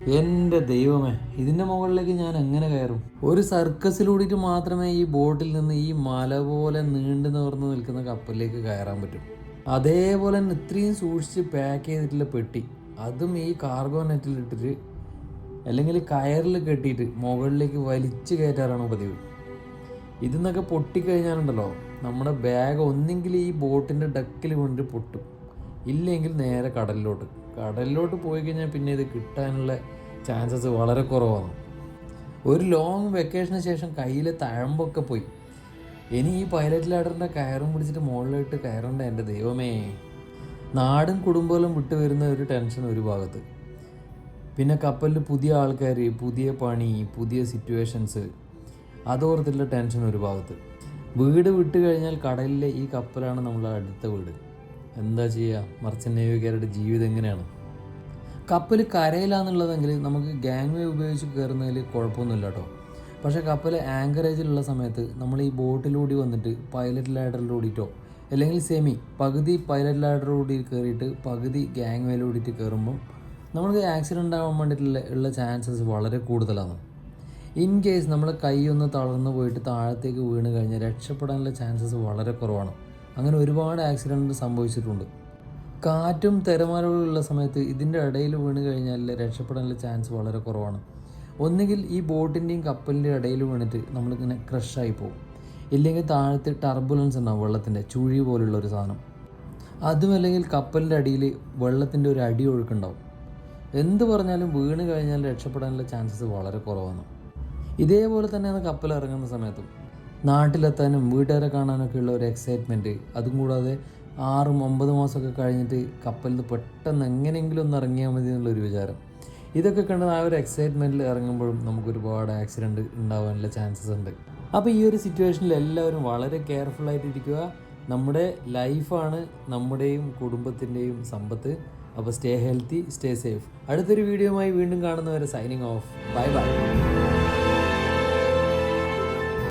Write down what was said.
എൻ്റെ ദൈവമേ, ഇതിൻ്റെ മുകളിലേക്ക് ഞാൻ എങ്ങനെ കയറും? ഒരു സർക്കസിലൂടിയിട്ട് മാത്രമേ ഈ ബോട്ടിൽ നിന്ന് ഈ മല പോലെ നീണ്ടു നിവർന്ന് നിൽക്കുന്ന കപ്പലിലേക്ക് കയറാൻ പറ്റും. അതേപോലെ തന്നെ ഇത്രയും സൂക്ഷിച്ച് പാക്ക് ചെയ്തിട്ടുള്ള പെട്ടി, അതും ഈ കാർഗോ നെറ്റിലിട്ടിട്ട് അല്ലെങ്കിൽ കയറിൽ കെട്ടിയിട്ട് മുകളിലേക്ക് വലിച്ചു കയറ്റാറാണ് പതിവ്. ഇതിന്നൊക്കെ പൊട്ടിക്കഴിഞ്ഞാലുണ്ടല്ലോ, നമ്മുടെ ബാഗ് ഒന്നെങ്കിൽ ഈ ബോട്ടിൻ്റെ ഡക്കിൽ കൊണ്ടിട്ട് പൊട്ടും, ഇല്ലെങ്കിൽ നേരെ കടലിലോട്ട് പോയി കഴിഞ്ഞാൽ പിന്നെ ഇത് കിട്ടാനുള്ള ചാൻസസ് വളരെ കുറവാണ്. ഒരു ലോങ് വെക്കേഷന് ശേഷം കയ്യിലെ തഴമ്പൊക്കെ പോയി. ഇനി ഈ പൈലറ്റ് ലാഡറിൻ്റെ കയറും പിടിച്ചിട്ട് മുകളിലിട്ട് കയറേണ്ട എൻ്റെ ദൈവമേ. നാടും കുടുംബവും വിട്ടു വരുന്ന ഒരു ടെൻഷൻ ഒരു ഭാഗത്ത്, പിന്നെ കപ്പലിൽ പുതിയ ആൾക്കാർ, പുതിയ പണി, പുതിയ സിറ്റുവേഷൻസ്, അതോർത്തുള്ള ടെൻഷൻ ഒരു ഭാഗത്ത്. വീട് വിട്ട് കഴിഞ്ഞാൽ കടലിലെ ഈ കപ്പലാണ് നമ്മളെ അടുത്ത വീട്. എന്താ ചെയ്യുക, മർച്ചൻ്റ് നേവിക്കാരുടെ ജീവിതം എങ്ങനെയാണ്? കപ്പൽ കരയിലാണെന്നുള്ളതെങ്കിൽ നമുക്ക് ഗാങ് വേ ഉപയോഗിച്ച് കയറുന്നതിൽ കുഴപ്പമൊന്നുമില്ല കേട്ടോ. പക്ഷേ കപ്പൽ ആങ്കറേജിലുള്ള സമയത്ത് നമ്മൾ ഈ ബോട്ടിലൂടി വന്നിട്ട് പൈലറ്റ് ലാഡറിലൂടിയിട്ടോ അല്ലെങ്കിൽ പകുതി പൈലറ്റ് ലാഡറിലൂടി കയറിയിട്ട് പകുതി ഗാങ് വേയിലൂടിയിട്ട് കയറുമ്പം നമുക്ക് ആക്സിഡൻ്റ് ആവാൻ വേണ്ടിയിട്ടുള്ള ചാൻസസ് വളരെ കൂടുതലാണ്. ഇൻ കേസ് നമ്മളെ കൈ ഒന്ന് തളർന്നു പോയിട്ട് താഴത്തേക്ക് വീണ് കഴിഞ്ഞാൽ രക്ഷപ്പെടാനുള്ള ചാൻസസ് വളരെ കുറവാണ്. അങ്ങനെ ഒരുപാട് ആക്സിഡൻറ്റ് സംഭവിച്ചിട്ടുണ്ട്. കാറ്റും തിരമാലകളുള്ള സമയത്ത് ഇതിൻ്റെ ഇടയിൽ വീണ് കഴിഞ്ഞാൽ രക്ഷപ്പെടാനുള്ള ചാൻസ് വളരെ കുറവാണ്. ഒന്നുകിൽ ഈ ബോട്ടിൻ്റെയും കപ്പലിൻ്റെ ഇടയിൽ വീണിട്ട് നമ്മളിങ്ങനെ ക്രഷായി പോകും, ഇല്ലെങ്കിൽ താഴത്ത് ടർബുലൻസ് ഉണ്ടാവും, വെള്ളത്തിൻ്റെ ചുഴി പോലുള്ള ഒരു സാധനം. അതുമല്ലെങ്കിൽ കപ്പലിൻ്റെ അടിയിൽ വെള്ളത്തിൻ്റെ ഒരു അടി ഒഴുക്കുണ്ടാവും. എന്ത് പറഞ്ഞാലും വീണ് കഴിഞ്ഞാൽ രക്ഷപ്പെടാനുള്ള ചാൻസസ് വളരെ കുറവാണ്. ഇതേപോലെ തന്നെയാണ് കപ്പൽ ഇറങ്ങുന്ന സമയത്തും. നാട്ടിലെത്താനും വീട്ടുകാരെ കാണാനൊക്കെയുള്ള ഒരു എക്സൈറ്റ്മെൻറ്റ്, അതും കൂടാതെ 6-9 മാസമൊക്കെ കഴിഞ്ഞിട്ട് കപ്പലിൽ നിന്ന് പെട്ടെന്ന് എങ്ങനെയെങ്കിലും ഒന്ന് ഇറങ്ങിയാൽ മതി എന്നുള്ളൊരു വിചാരം, ഇതൊക്കെ കണ്ട് ആ ഒരു എക്സൈറ്റ്മെൻറ്റിൽ ഇറങ്ങുമ്പോഴും നമുക്ക് ഒരുപാട് ആക്സിഡൻറ്റ് ഉണ്ടാകാനുള്ള ചാൻസസ് ഉണ്ട്. അപ്പോൾ ഈ ഒരു സിറ്റുവേഷനിൽ എല്ലാവരും വളരെ കെയർഫുള്ളായിട്ടിരിക്കുക. നമ്മുടെ ലൈഫാണ് നമ്മുടെയും കുടുംബത്തിൻ്റെയും സമ്പത്ത്. അപ്പോൾ സ്റ്റേ ഹെൽത്തി, സ്റ്റേ സേഫ്. അടുത്തൊരു വീഡിയോയുമായി വീണ്ടും കാണുന്നവരെ സൈനിങ് ഓഫ്. Bye bye.